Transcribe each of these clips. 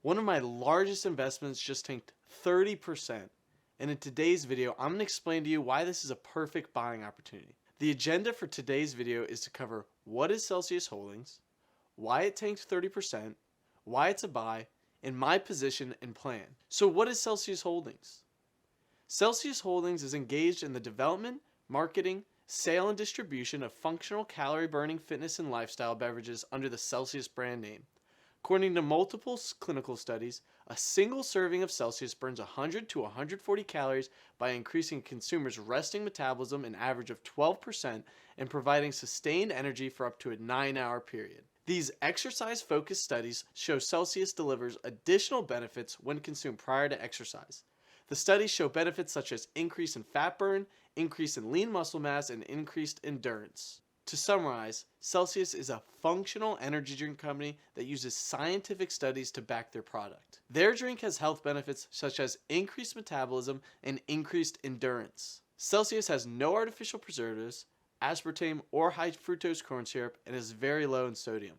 One of my largest investments just tanked 30%. And in today's video, I'm going to explain to you why this is a perfect buying opportunity. The agenda for today's video is to cover what is Celsius Holdings, why it tanked 30%, why it's a buy, and my position and plan. So what is Celsius Holdings? Celsius Holdings is engaged in the development, marketing, sale, and distribution of functional calorie-burning fitness and lifestyle beverages under the Celsius brand name. According to multiple clinical studies, a single serving of Celsius burns 100 to 140 calories by increasing consumers' resting metabolism an average of 12% and providing sustained energy for up to a 9-hour period. These exercise-focused studies show Celsius delivers additional benefits when consumed prior to exercise. The studies show benefits such as increase in fat burn, increase in lean muscle mass, and increased endurance. To summarize, Celsius is a functional energy drink company that uses scientific studies to back their product. Their drink has health benefits such as increased metabolism and increased endurance. Celsius has no artificial preservatives, aspartame, or high fructose corn syrup, and is very low in sodium.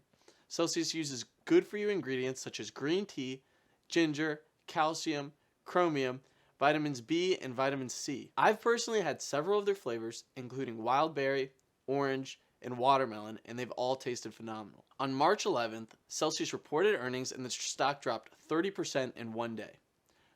Celsius uses good-for-you ingredients such as green tea, ginger, calcium, chromium, vitamins B, and vitamin C. I've personally had several of their flavors, including wild berry, orange, and watermelon, and they've all tasted phenomenal. On March 11th, Celsius reported earnings and the stock dropped 30% in one day.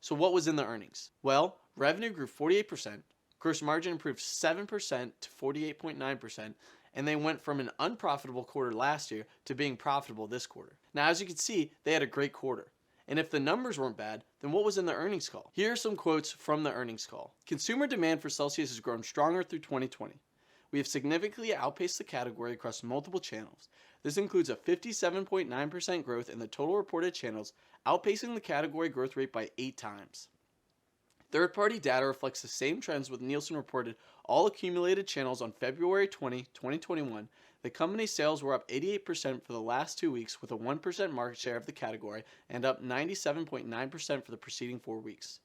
So what was in the earnings? Well, revenue grew 48%, gross margin improved 7% to 48.9%, and they went from an unprofitable quarter last year to being profitable this quarter. Now, as you can see, they had a great quarter. And if the numbers weren't bad, then what was in the earnings call? Here are some quotes from the earnings call. Consumer demand for Celsius has grown stronger through 2020. We have significantly outpaced the category across multiple channels. This includes a 57.9% growth in the total reported channels, outpacing the category growth rate by 8 times. Third-party data reflects the same trends with Nielsen reported all accumulated channels on February 20, 2021. The company's sales were up 88% for the last 2 weeks with a 1% market share of the category and up 97.9% for the preceding 4 weeks.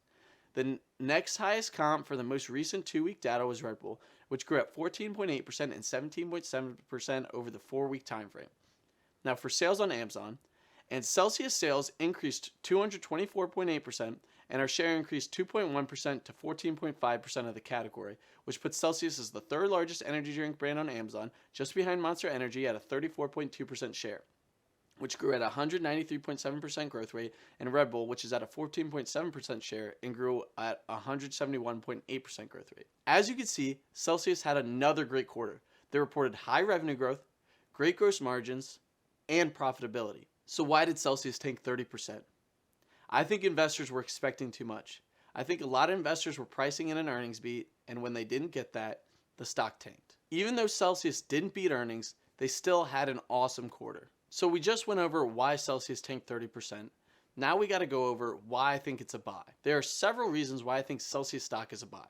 The next highest comp for the most recent 2-week data was Red Bull, which grew at 14.8% and 17.7% over the 4-week time frame. Now for sales on Amazon, and Celsius sales increased 224.8%, and our share increased 2.1% to 14.5% of the category, which puts Celsius as the third largest energy drink brand on Amazon, just behind Monster Energy at a 34.2% share, which grew at a 193.7% growth rate, and Red Bull, which is at a 14.7% share and grew at a 171.8% growth rate. As you can see, Celsius had another great quarter. They reported high revenue growth, great gross margins, and profitability. So why did Celsius tank 30%? I think investors were expecting too much. I think a lot of investors were pricing in an earnings beat, and when they didn't get that, the stock tanked. Even though Celsius didn't beat earnings, they still had an awesome quarter. So we just went over why Celsius tanked 30%. Now we got to go over why I think it's a buy. There are several reasons why I think Celsius stock is a buy.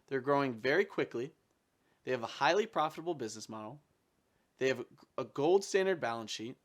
They're growing very quickly. They have a highly profitable business model. They have a gold standard balance sheet.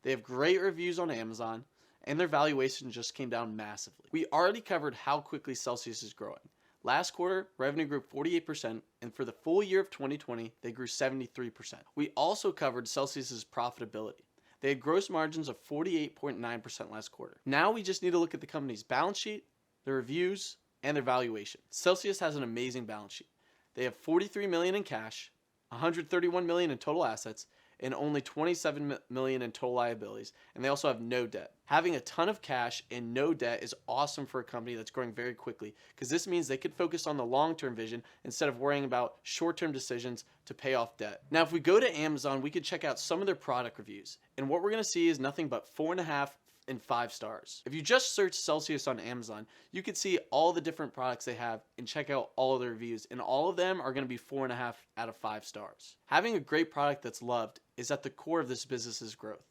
They have great reviews on Amazon, and their valuation just came down massively. We already covered how quickly Celsius is growing. Last quarter, revenue grew 48%, and for the full year of 2020, they grew 73%. We also covered Celsius's profitability. They had gross margins of 48.9% last quarter. Now we just need to look at the company's balance sheet, their reviews, and their valuation. Celsius has an amazing balance sheet. They have $43 million in cash, $131 million in total assets, and only $27 million in total liabilities, and they also have no debt. Having a ton of cash and no debt is awesome for a company that's growing very quickly, because this means they can focus on the long-term vision instead of worrying about short-term decisions to pay off debt. Now, if we go to Amazon, we can check out some of their product reviews, and what we're going to see is nothing but 4.5 and 5 stars. If you just search Celsius on Amazon, you can see all the different products they have and check out all of their reviews, and all of them are going to be 4.5 out of 5 stars. Having a great product that's loved is at the core of this business's growth.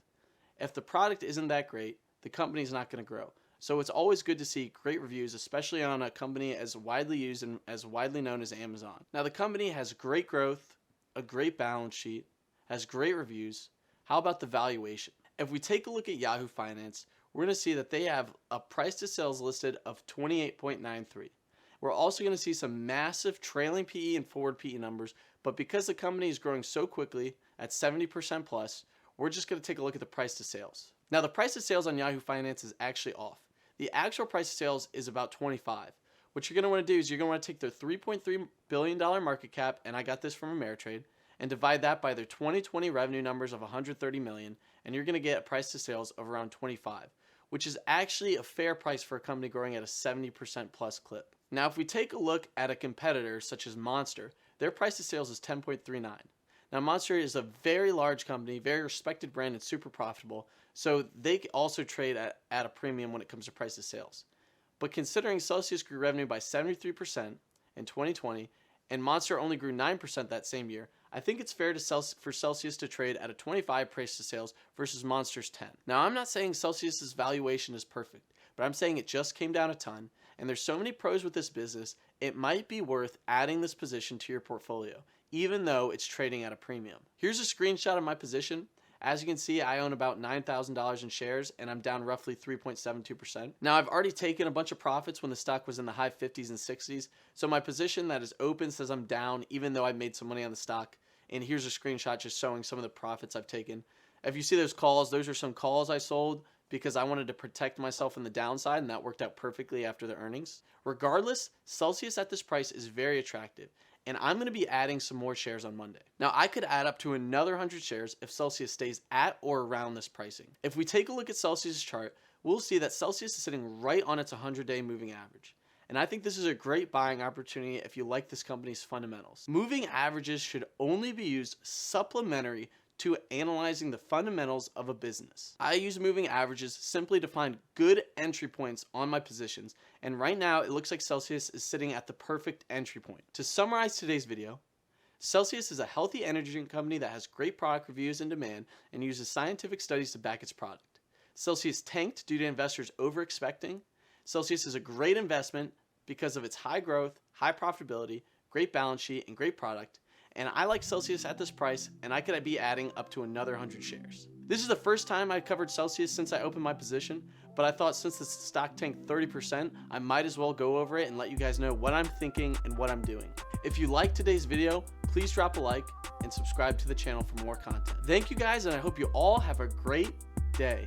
If the product isn't that great, the company's not going to grow. So it's always good to see great reviews, especially on a company as widely used and as widely known as Amazon. Now, the company has great growth, a great balance sheet, has great reviews. How about the valuation? If we take a look at Yahoo Finance, we're going to see that they have a price to sales listed of 28.93. We're also going to see some massive trailing PE and forward PE numbers, but because the company is growing so quickly at 70% plus, we're just going to take a look at the price to sales. Now the price of sales on Yahoo Finance is actually off. The actual price of sales is about 25. What you're going to want to do is you're going to want to take their $3.3 billion market cap, and I got this from Ameritrade, and divide that by their 2020 revenue numbers of $130 million, and you're going to get a price to sales of around 25, which is actually a fair price for a company growing at a 70% plus clip. Now, if we take a look at a competitor such as Monster, their price to sales is 10.39. Now, Monster is a very large company, very respected brand, and super profitable, so they also trade at a premium when it comes to price to sales. But considering Celsius grew revenue by 73% in 2020, and Monster only grew 9% that same year, I think it's fair for Celsius to trade at a 25 price to sales versus Monster's 10. Now, I'm not saying Celsius's valuation is perfect, but I'm saying it just came down a ton, and there's so many pros with this business, it might be worth adding this position to your portfolio, even though it's trading at a premium. Here's a screenshot of my position. As you can see, I own about $9,000 in shares, and I'm down roughly 3.72%. Now, I've already taken a bunch of profits when the stock was in the high 50s and 60s, so my position that is open says I'm down, even though I made some money on the stock. And here's a screenshot just showing some of the profits I've taken. If you see those calls, those are some calls I sold because I wanted to protect myself on the downside, and that worked out perfectly after the earnings. Regardless, Celsius at this price is very attractive, and I'm going to be adding some more shares on Monday. Now, I could add up to another 100 shares if Celsius stays at or around this pricing. If we take a look at Celsius' chart, we'll see that Celsius is sitting right on its 100-day moving average. And I think this is a great buying opportunity if you like this company's fundamentals. Moving averages should only be used supplementary to analyzing the fundamentals of a business. I use moving averages simply to find good entry points on my positions, and right now it looks like Celsius is sitting at the perfect entry point. To summarize today's video, Celsius is a healthy energy drink company that has great product reviews and demand and uses scientific studies to back its product. Celsius tanked due to investors over-expecting. Celsius is a great investment because of its high growth, high profitability, great balance sheet, and great product. And I like Celsius at this price, and I could be adding up to another 100 shares. This is the first time I covered Celsius since I opened my position, but I thought since the stock tanked 30%, I might as well go over it and let you guys know what I'm thinking and what I'm doing. If you liked today's video, please drop a like and subscribe to the channel for more content. Thank you guys, and I hope you all have a great day.